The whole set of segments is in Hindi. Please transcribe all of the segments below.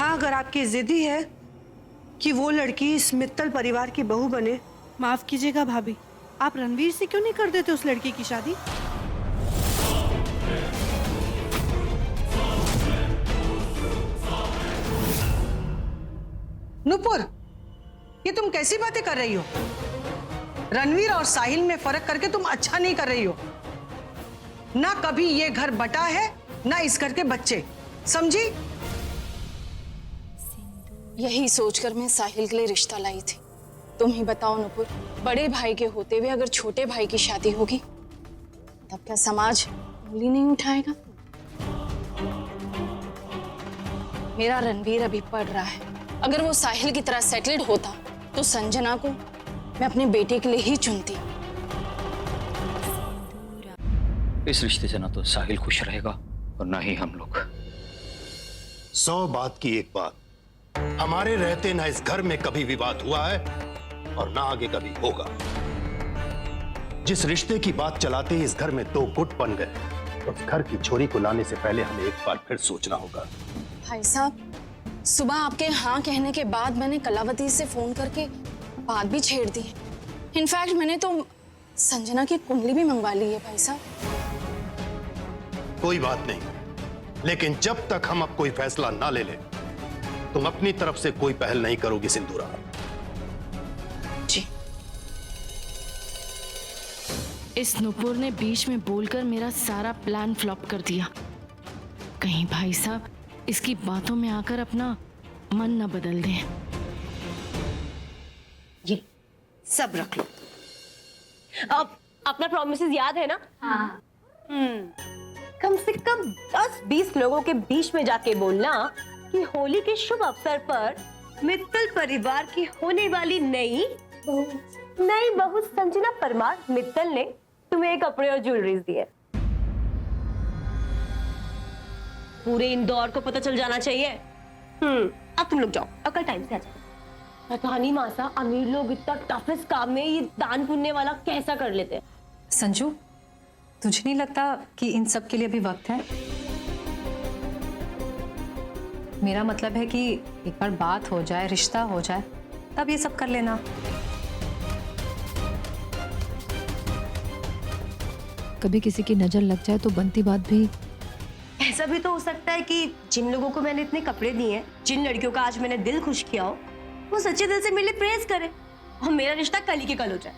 हाँ, अगर आपकी जिद ही है कि वो लड़की इस मित्तल परिवार की बहू बने। माफ कीजिएगा भाभी, आप रणवीर से क्यों नहीं कर देते उस लड़की की शादी? नुपुर, ये तुम कैसी बातें कर रही हो? रणवीर और साहिल में फर्क करके तुम अच्छा नहीं कर रही हो। ना कभी ये घर बटा है, ना इस घर के बच्चे, समझी? यही सोचकर मैं साहिल के लिए रिश्ता लाई थी। तुम ही बताओ नुपुर, बड़े भाई के होते हुए अगर छोटे भाई की शादी होगी तब क्या समाज उंगली नहीं उठाएगा? मेरा रणवीर अभी पढ़ रहा है, अगर वो साहिल की तरह सेटल्ड होता तो संजना को मैं अपने बेटे के लिए ही चुनती। इस रिश्ते से ना तो साहिल खुश रहेगा और ना ही हम लोग। 100 बात की एक बात, हमारे रहते ना इस घर में कभी विवाद हुआ है और ना आगे कभी होगा। जिस रिश्ते की बात चलाते ही इस घर में 2 गुट बन गए, उस घर की छोरी को लाने से पहले हमें एक बार फिर सोचना होगा। भाई साहब, सुबह आपके हाँ कहने के बाद मैंने कलावती से फोन करके बात भी छेड़ दी। इनफैक्ट मैंने तो संजना की कुंडली भी मंगवा ली है भाई साहब। कोई बात नहीं, लेकिन जब तक हम अब कोई फैसला ना ले ले, तुम अपनी तरफ से कोई पहल नहीं करोगी सिंदूरा। जी। इस नुपुर ने बीच में बोलकर मेरा सारा प्लान फ्लॉप कर दिया। कहीं भाई साहब इसकी बातों में आकर अपना मन न बदल दें। ये सब रख लो। अब अपना प्रॉमिसेस याद है ना? हाँ। कम से कम 10-20 लोगों के बीच में जाके बोलना कि होली के शुभ अवसर पर मित्तल परिवार की होने वाली नई बहू संजना परमार मित्तल ने तुम्हें कपड़े और ज्वेलरीज दिए। पूरे इंदौर को पता चल जाना चाहिए। अब तुम लोग जाओ, अब कल टाइम से आ जाओ। पता नहीं मासा, अमीर लोग इतना टफेस्ट काम में ये दान पुण्य वाला कैसा कर लेते हैं। संजू, तुझे नहीं लगता कि इन सब के लिए अभी वक्त है? मेरा मतलब है कि एक बार बात हो जाए, रिश्ता हो जाए, तब ये सब कर लेना। कभी किसी की नजर लग जाए तो बनती बात भी। ऐसा भी तो हो सकता है कि जिन लोगों को मैंने इतने कपड़े दिए हैं, जिन लड़कियों का आज मैंने दिल खुश किया हो, वो सच्चे दिल से मेरे लिए प्रेज करे और मेरा रिश्ता कल ही के कल हो जाए।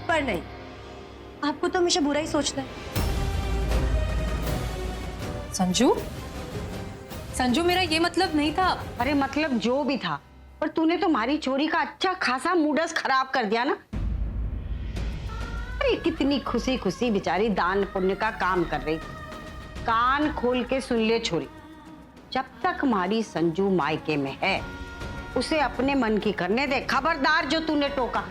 पर नहीं, आपको तो हमेशा बुरा ही सोचना है। संजू, मेरा ये मतलब नहीं था। अरे मतलब जो भी था, पर तूने तो हमारी छोरी का अच्छा खासा मूडस खराब कर दिया ना। अरे कितनी खुशी खुशी बेचारी दान पुण्य का काम कर रही। कान खोल के सुन ले छोरी, जब तक हमारी संजू मायके में है उसे अपने मन की करने दे। खबरदार जो तूने टोका।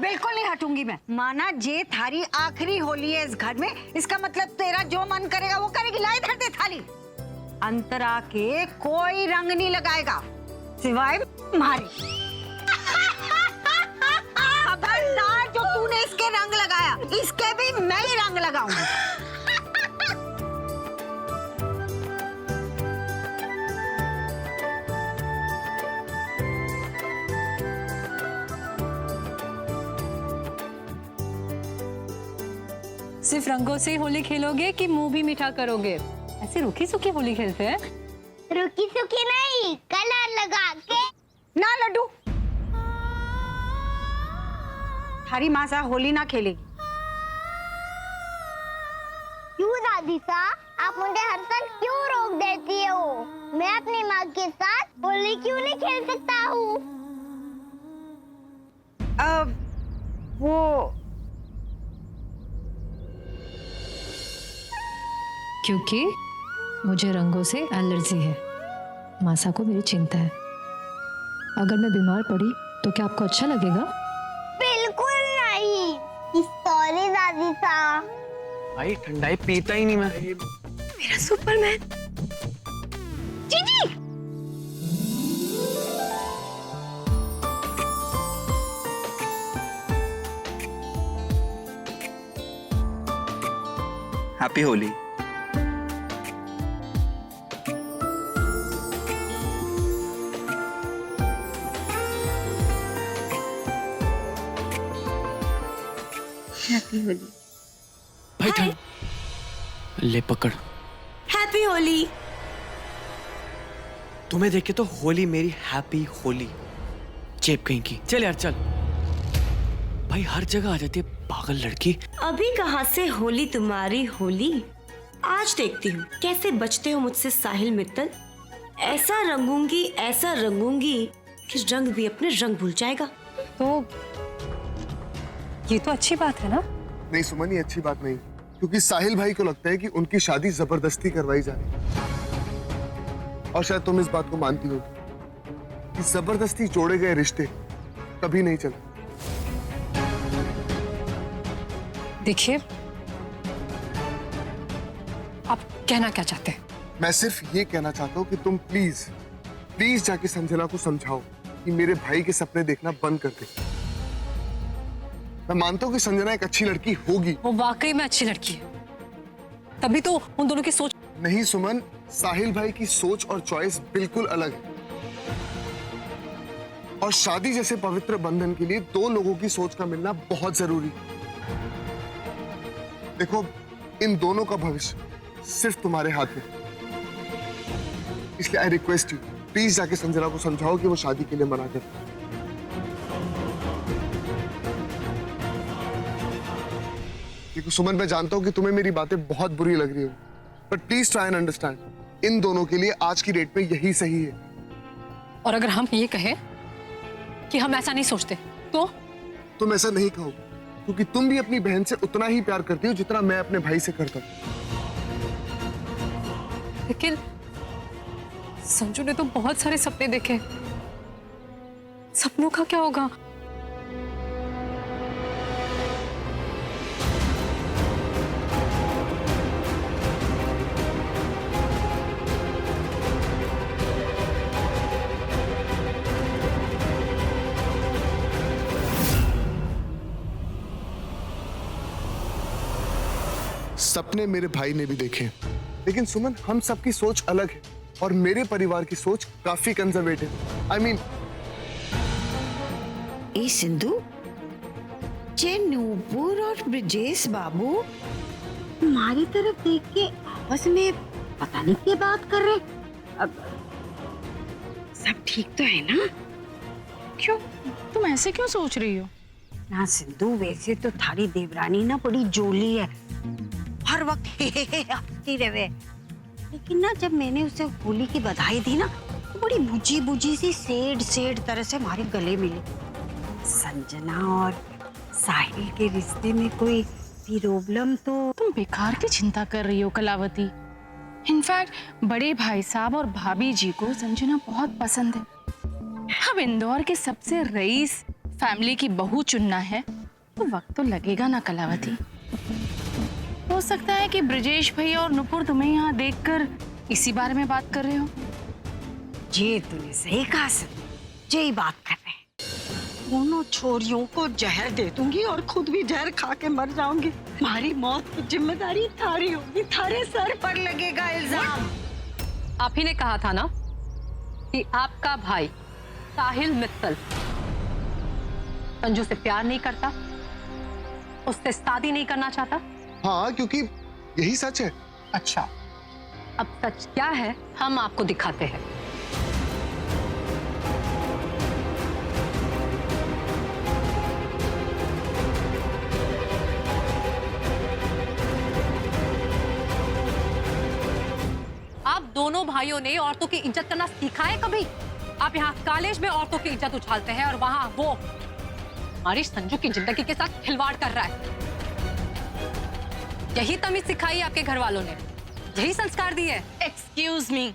बिल्कुल नहीं हटूंगी मैं। माना जे थारी आखिरी होली है इस घर में, इसका मतलब तेरा जो मन करेगा वो करेगी। लाई धर दे थाली। अंतरा के कोई रंग नहीं लगाएगा सिवाय मारे। खबरदार जो तूने इसके रंग लगाया, इसके भी मैं ही रंग लगाऊंगी। सिर्फ रंगों से होली खेलोगे कि मुंह भी मीठा करोगे? ऐसे रूखी सूखी होली खेलते हैं? रूखी सूखी नहीं, कलर लगा के। ना लड्डू, थारी माँ सा होली ना खेलेगी। क्यों दादी सा, आप मुझे हर साल क्यों रोक देती हो? मैं अपनी माँ के साथ होली क्यों नहीं खेल सकता हूँ? वो क्योंकि मुझे रंगों से एलर्जी है। मासा को मेरी चिंता है। अगर मैं बीमार पड़ी तो क्या आपको अच्छा लगेगा? बिल्कुल सॉरी दादी सा। भाई ठंडाई पीता ही नहीं मैं। मेरा सुपरमैन। जीजी हैप्पी होली। हैप्पी होली। भाई ठंड ले पकड़। हैप्पी होली। तुम्हें देख के तो होली मेरी हैप्पी होली। चेप कहीं की। चल यार चल। भाई हर जगह आ जाती है पागल लड़की। अभी कहाँ से होली तुम्हारी होली। आज देखती हूँ कैसे बचते हो मुझसे साहिल मित्तल। ऐसा रंगूंगी कि रंग भी अपने रंग भूल जाएगा। तो ये तो अच्छी बात है ना? नहीं सुमन, ये अच्छी बात नहीं, क्योंकि साहिल भाई को लगता है कि उनकी शादी जबरदस्ती करवाई जा रही है। और शायद तुम इस बात को मानती हो कि जबरदस्ती जोड़े गए रिश्ते कभी नहीं चलते। देखिए, आप कहना क्या चाहते हैं? मैं सिर्फ ये कहना चाहता हूँ कि तुम प्लीज जाके संजना को समझाओ कि मेरे भाई के सपने देखना बंद कर दे। मैं मानता हूँ कि संजना एक अच्छी लड़की होगी। वो वाकई में अच्छी लड़की है, तभी तो उन दोनों की सोच। नहीं सुमन, साहिल भाई की सोच और चॉइस बिल्कुल अलग है। और शादी जैसे पवित्र बंधन के लिए दो लोगों की सोच का मिलना बहुत जरूरी है। देखो, इन दोनों का भविष्य सिर्फ तुम्हारे हाथ में, इसलिए आई रिक्वेस्ट यू, प्लीज जाके संजना को समझाओ कि वो शादी के लिए मना कर। देखो सुमन, मैं जानता हूं कि तुम्हें मेरी बातें बहुत बुरी लग रही हो, but please try and understand, इन दोनों के लिए आज की डेट में यही सही है। और अगर हम ये कहें कि हम ऐसा नहीं सोचते तो? तुम ऐसा नहीं कहो, क्योंकि तुम भी अपनी बहन से उतना ही प्यार करती हो जितना मैं अपने भाई से करता हूं। लेकिन संजू ने तो बहुत सारे सपने देखे, सपनों का क्या होगा? सपने मेरे भाई ने भी देखे, लेकिन सुमन, हम सबकी सोच अलग है और मेरे परिवार की सोच काफी कंजर्वेटिव। आई मीन, ए सिंधु, जे नूपुर और ब्रिजेश बाबू तुम्हारी तरफ देख के आपस में पता नहीं क्या बात कर रहे। अब सब ठीक तो है ना? क्यों? तुम ऐसे क्यों सोच रही हो? ना सिंधु, वैसे तो थारी देवरानी ना बड़ी जोली है, हर वक्त हंसती रहे। लेकिन ना, जब मैंने उसे होली की बधाई दी ना, तो बड़ी बुझी बुझी सी सेड तरह से हमारे गले मिली। संजना और साहिल के रिश्ते में कोई प्रॉब्लम तो? तुम बेकार की चिंता कर रही हो कलावती। इनफैक्ट बड़े भाई साहब और भाभी जी को संजना बहुत पसंद है। अब इंदौर के सबसे रईस फैमिली की बहू चुनना है तो वक्त तो लगेगा ना कलावती। हो सकता है कि ब्रिजेश भैया और नुपुर तुम्हें यहाँ देखकर इसी बारे में बात कर रहे हो। ये तूने सही कहा सिंधु, यही बात कर रहे हैं। दोनों छोरियों को जहर दे दूंगी और खुद भी जहर खा के मर जाऊंगी। हमारी मौत की जिम्मेदारी थारी होगी, थारे सर पर लगेगा इल्जाम। आप ही ने कहा था ना कि आपका भाई साहिल मित्तल संजू से प्यार नहीं करता, उससे शादी नहीं करना चाहता। हाँ, क्योंकि यही सच है। अच्छा, अब सच क्या है हम आपको दिखाते हैं। आप दोनों भाइयों ने औरतोकी इज्जत करना सीखा है कभी? आप यहाँ कॉलेज में औरतों की इज्जत उछालते हैं और वहां वो हमारी संजू की जिंदगी के साथ खिलवाड़ कर रहा है। यही तमीज सिखाई आपके घर वालों ने, यही संस्कार दिए। Excuse me,